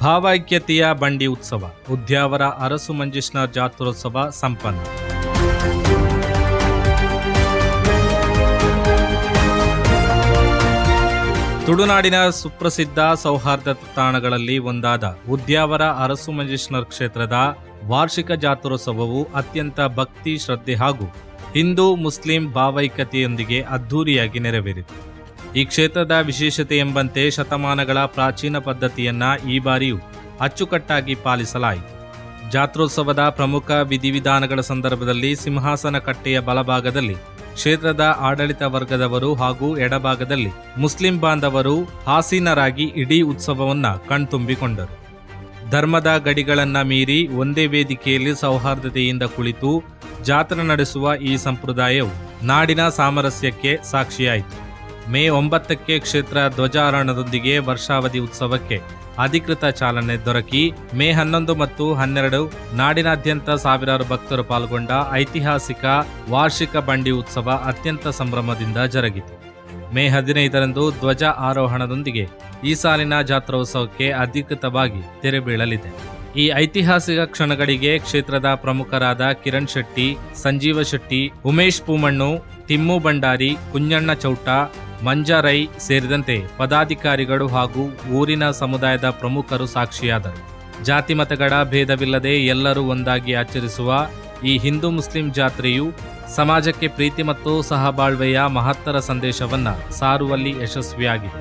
ಭಾವೈಕ್ಯತೆಯ ಬಂಡಿ ಉತ್ಸವ, ಉದ್ಯಾವರ ಅರಸು ಮಂಜೇಶ್ವರ ಜಾತ್ರೋತ್ಸವ ಸಂಪನ್ನ. ತುಳುನಾಡಿನ ಸುಪ್ರಸಿದ್ಧ ಸೌಹಾರ್ದ ತಾಣಗಳಲ್ಲಿ ಒಂದಾದ ಉದ್ಯಾವರ ಅರಸು ಮಂಜೇಶ್ವರ ಕ್ಷೇತ್ರದ ವಾರ್ಷಿಕ ಜಾತ್ರೋತ್ಸವವು ಅತ್ಯಂತ ಭಕ್ತಿ, ಶ್ರದ್ಧೆ ಹಾಗೂ ಹಿಂದೂ ಮುಸ್ಲಿಂ ಭಾವೈಕ್ಯತೆಯೊಂದಿಗೆ ಅದ್ಧೂರಿಯಾಗಿ ನೆರವೇರಿತು. ಈ ಕ್ಷೇತ್ರದ ವಿಶೇಷತೆ ಎಂಬಂತೆ ಶತಮಾನಗಳ ಪ್ರಾಚೀನ ಪದ್ಧತಿಯನ್ನ ಈ ಬಾರಿಯೂ ಅಚ್ಚುಕಟ್ಟಾಗಿ ಪಾಲಿಸಲಾಯಿತು. ಜಾತ್ರೋತ್ಸವದ ಪ್ರಮುಖ ವಿಧಿವಿಧಾನಗಳ ಸಂದರ್ಭದಲ್ಲಿ ಸಿಂಹಾಸನ ಕಟ್ಟೆಯ ಬಲಭಾಗದಲ್ಲಿ ಕ್ಷೇತ್ರದ ಆಡಳಿತ ವರ್ಗದವರು ಹಾಗೂ ಎಡಭಾಗದಲ್ಲಿ ಮುಸ್ಲಿಂ ಬಾಂಧವರು ಆಸೀನರಾಗಿ ಇಡೀ ಉತ್ಸವವನ್ನ ಕಣ್ತುಂಬಿಕೊಂಡರು. ಧರ್ಮದ ಗಡಿಗಳನ್ನ ಮೀರಿ ಒಂದೇ ವೇದಿಕೆಯಲ್ಲಿ ಸೌಹಾರ್ದತೆಯಿಂದ ಕುಳಿತು ಜಾತ್ರೆ ನಡೆಸುವ ಈ ಸಂಪ್ರದಾಯವು ನಾಡಿನ ಸಾಮರಸ್ಯಕ್ಕೆ ಸಾಕ್ಷಿಯಾಯಿತು. ಮೇ 9ಕ್ಕೆ ಕ್ಷೇತ್ರ ಧ್ವಜಾರೋಹಣದೊಂದಿಗೆ ವರ್ಷಾವಧಿ ಉತ್ಸವಕ್ಕೆ ಅಧಿಕೃತ ಚಾಲನೆ ದೊರಕಿ ಮೇ 11 ಮತ್ತು 12 ನಾಡಿನಾದ್ಯಂತ ಸಾವಿರಾರು ಭಕ್ತರು ಪಾಲ್ಗೊಂಡ ಐತಿಹಾಸಿಕ ವಾರ್ಷಿಕ ಬಂಡಿ ಉತ್ಸವ ಅತ್ಯಂತ ಸಂಭ್ರಮದಿಂದ ಜರುಗಿತು. ಮೇ 15ರಂದು ಧ್ವಜ ಆರೋಹಣದೊಂದಿಗೆ ಈ ಸಾಲಿನ ಜಾತ್ರೋತ್ಸವಕ್ಕೆ ಅಧಿಕೃತವಾಗಿ ತೆರೆ ಬೀಳಲಿದೆ. ಈ ಐತಿಹಾಸಿಕ ಕ್ಷಣಗಳಿಗೆ ಕ್ಷೇತ್ರದ ಪ್ರಮುಖರಾದ ಕಿರಣ್ ಶೆಟ್ಟಿ, ಸಂಜೀವ ಶೆಟ್ಟಿ, ಉಮೇಶ್ ಪೂಮಣ್ಣು, ತಿಮ್ಮು ಭಂಡಾರಿ, ಕುಂಜಣ್ಣ ಚೌಟ, ಮಂಜಾರೈ ಸೇರಿದಂತೆ ಪದಾಧಿಕಾರಿಗಳು ಹಾಗೂ ಊರಿನ ಸಮುದಾಯದ ಪ್ರಮುಖರು ಸಾಕ್ಷಿಯಾದರು. ಜಾತಿ ಮತಗಳ ಭೇದವಿಲ್ಲದೆ ಎಲ್ಲರೂ ಒಂದಾಗಿ ಆಚರಿಸುವ ಈ ಹಿಂದೂ ಮುಸ್ಲಿಂ ಜಾತ್ರೆಯು ಸಮಾಜಕ್ಕೆ ಪ್ರೀತಿ ಮತ್ತು ಸಹಬಾಳ್ವೆಯ ಮಹತ್ತರ ಸಂದೇಶವನ್ನ ಸಾರುವಲ್ಲಿ ಯಶಸ್ವಿಯಾಗಿದೆ.